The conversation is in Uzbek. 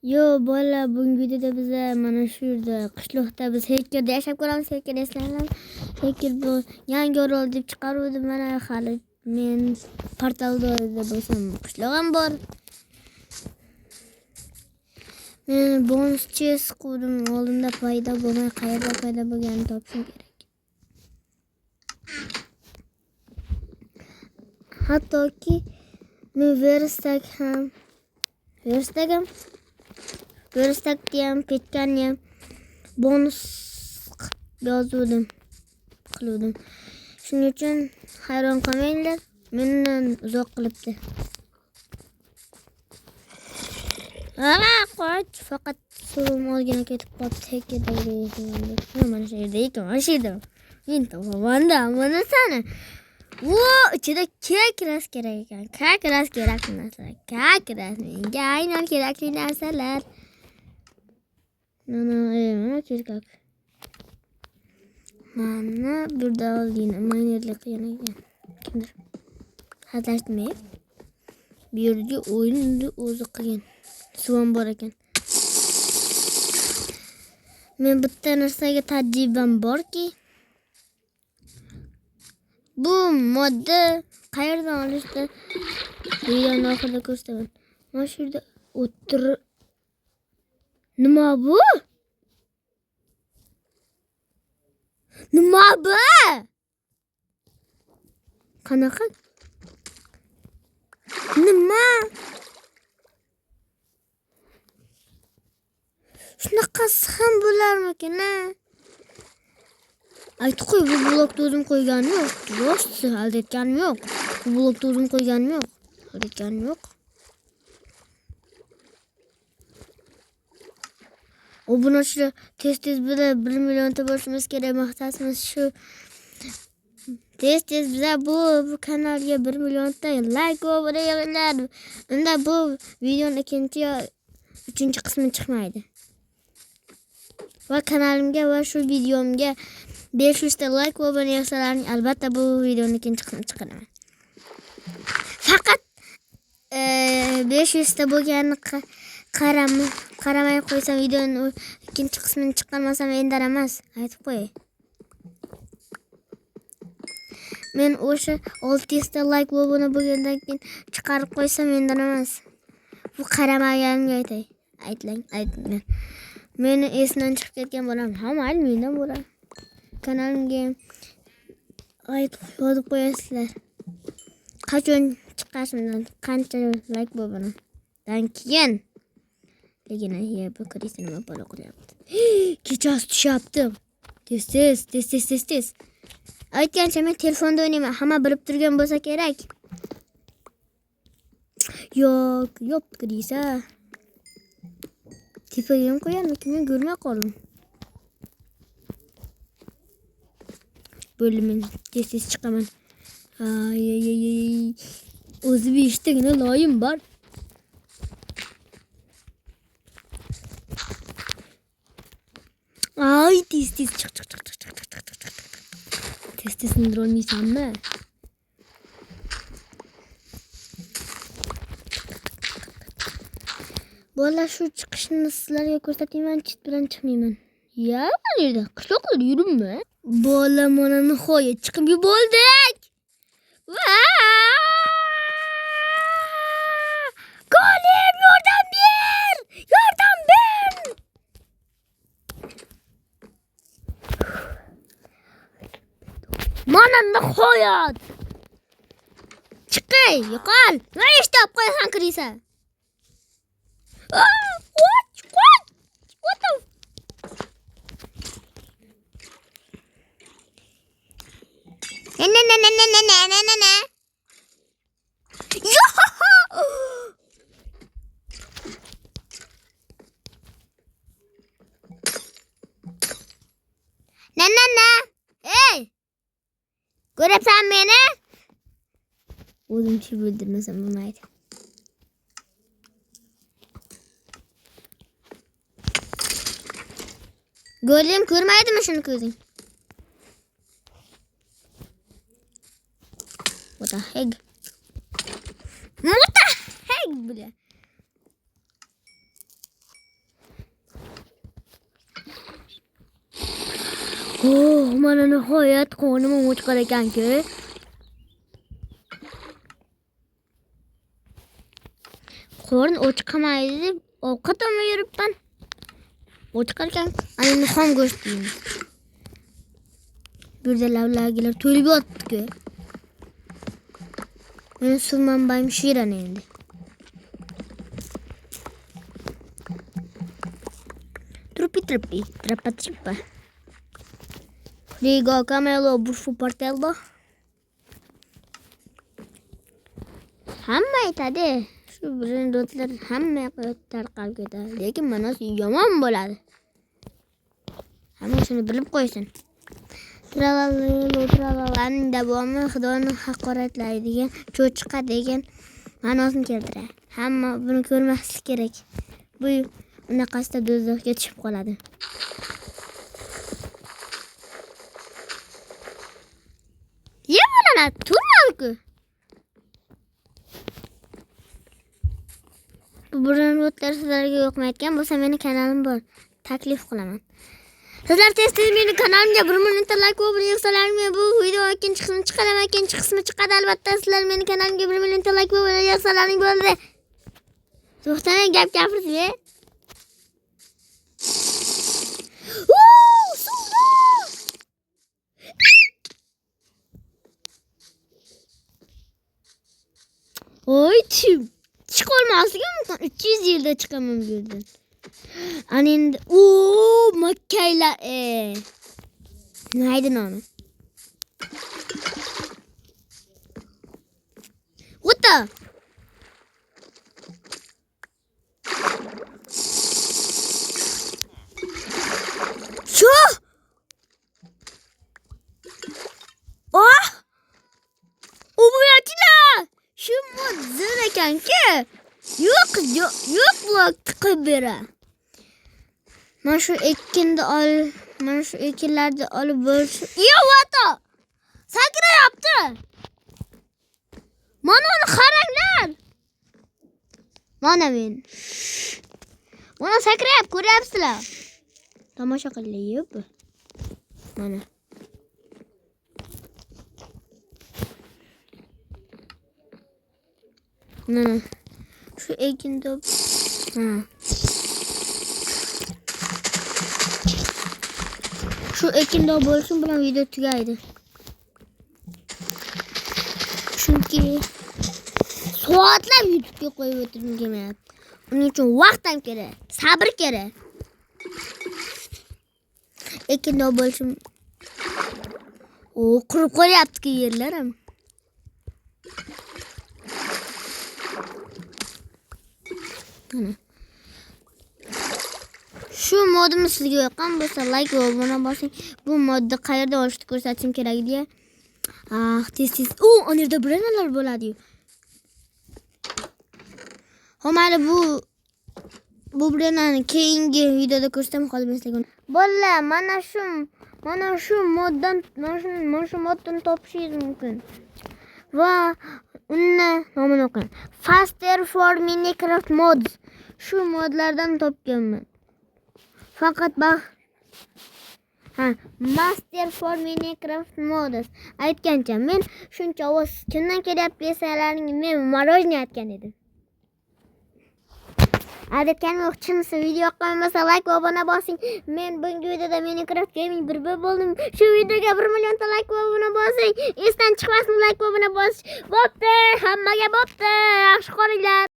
Yo bola bugungi videoda biz mana shu yerda qishloqda biz Hekkerda yashab ko'ramiz. Hekker eslayman. Hekker bu yangi Orol deb chiqaruvdim. Mana hali men portalda bo'lsam qishlog'im bor. Men bonus chest qurdim. Oldinda paydo bo'lmay qayerda paydo bo'lganini topishim kerak. Hattoki men Verstakni ham, petkanni ham bonus yozuvdim, qiluvdim. Shuning uchun hayron qolmanglar, mendan uzoq qilibdi. Qoch, faqat suvim ozgina ketib qolibdi. Hekkerdagi mana shu yerda ekan, mana shu yerda. Men to'g'rimda mana sana. İçinde kekras kerak ekan. Kekras kerak narsalar. Kekras menga aynan kerakli narsalar. Mana kerak. Mana burada oldin minerlik qilgan ekan. Kimdir? Hazartmay. Bu yerga o'yinni o'zi qilgan. Suvam bor ekan. Men bitta narsaga tajribam borki, bu modda qayerdan olishdi? Videoning oxirida ko'rsataman. Mana shu yerda o'tir. Nima bu? Nima bu? Qanaqa? Nima? Shunaqasi ham bo'larmikin, ha? Aytib qo'y, bu blokni o'zim qo'yganim yo'q. Rost aldetganim yo'q. Bu blokni o'zim qo'yganim yo'q. Aldetganim yo'q. O buni shu tez bilan 1 millionta bo'lishimiz kerak. Maqsadimiz shu. Tez bilan bu kanalga 1 millionta like va obunachlar. Unda bu videoning ikkinchi yo 3-chi qismi chiqmaydi. Va kanalimga va shu videomga 500 ta like va abone bo'lsalaring albatta bu videoning ikkinchi qismini chiqaraman. Faqat 500 ta bo'lganini qaramay qo'ysam videoning ikkinchi qismini chiqarmasam endar emas, aytib qo'yay. Men o'sha 600 ta like va abone bo'lgandan keyin chiqarib qo'ysam endar emas. Bu qaramaganimga aytlang. Meni esdan chiqib ketgan bo'lam. Hamma mendan bo'ladi. Kanalimga yozib qo'yasizlar. Qachon chiqashimdan, qancha like bo'lgan. Dan keyin lekin bu kirisi nima bo'la qolyapti. Kechasi tushyapti. Tez. Aytgancha men telefonda o'ynayman. Hamma bilib turgan bo'lsa kerak. Yo'q kirisa. Tepaga ham qo'yarmikin, men ko'rmay qoldim. Böyle men tez chiqaman. O'zi 5 tagina loyim bor. Ay tez chiq. Tez indirolmaysanmi? Bola shu chiqishni sizlarga ko'rsatayman, chit bilan chiqmayman. Ya, bu yerda qishloqda yuribmi? Bola mana nihoyat chiqib yubordik. Qo'lim yordam ber! Mana nihoyat. Chiqay, yo'qol. Nima ish topib qo'yasan kirisa? What the? Na. Yo! Na. Hey! Ko'rabsan meni? O'zim shu bildirmasam bo'lmaydi. Go'lim ko'rmaydimi shuni ko'zing? What the heck? Бля. Oh, mana nihoyat qornim ochqar ekan-ku. Qorn ochqamaydi deb ovqat olmay yuribman. Ochqar ekan. Ana xom go'sht yeymiz. Bu yerda lavlagilar to'lib yotdi-ku. Men suv manbayim shirin endi. Trupi, trappa. Rigo, camelo, bufu, portello. Hamma aytadi. Shu brendotlar hamma tarqalib ketadi. Lekin manasi yomon bo'ladi. Hamma shuni bilib qo'ysin. Tralaning davomi Xudoni haqoratlaydigan, cho'chiqa degan ma'nosini keltiradi. Hamma buni ko'rmaslik kerak. Bu unaqasida do'zaxga tushib qoladi. Yemana turmalku. Bu brendotlar sizlarga yoqmayotgan bo'lsa, meni kanalim bor. Taklif qilaman. Sizlar tez meni kanalimga 1 million like va obuna yo'qsalaringmi? Bu video ikkinchi qismi chiqadi, ikkinchi qismi chiqadi albatta. Sizlar meni kanalimga 1 million like va obuna yo'qsalaring bo'ldi. To'xtamay gap gapirdi. Oy, chiqolmasligi mumkin. 300 yilda chiqaman bu yerdan. Ana endi makkaylar. Naydi nomi? O'ta. Shu. Obunachilar. Shu modzir ekan-ku. Yo'q blok tiqib bera. Mana shu ekinlarni olib bo'lsa. Yo'q, sakrayapti. Mana uni qaranglar. Mana men. Mana sakrayap, ko'ryapsizlar. Tomosha qilyapti. Mana. Mana shu ekinda Shu ekinda bo'lsin bilan video tugaydi. Chunki soatlab YouTube'ga qo'yib o'tirib kelmayapti. Uning uchun vaqt ham kerak, sabr kerak. Ekinda bo'lsin. Qurib qo'yapti-ku yerlar ham. Shu modni sizga yoqqan bo'lsa, like va obuna bosing. Bu modni qayerda olishni ko'rsatishim kerak deya. Tez. Ana yerda brenalar bo'ladi-yu. Mayli bu brenani keyingi videoda ko'rsataman, qolmasligini. Bolalar, mana shu moddan topishingiz mumkin. Va uni nomini o'qing. Faster for Minecraft mods. Shu modlardan topganman. Faqat Master for Minecraft mods. Aytgancha men shuncha ovoz kimdan kelyapti desalaring, men Marojni aytgan edim. Agar yo'qchimsa video yoqqanmasa like va obuna bosing. Men bungi videoda Minecraft Gaming bir bo'ldim. Shu videoga 1 million like va obuna bosing. Esdan chiqmasin like va obuna bosish. Bo'pti, hammaga bo'pti. Yaxshi qolinglar.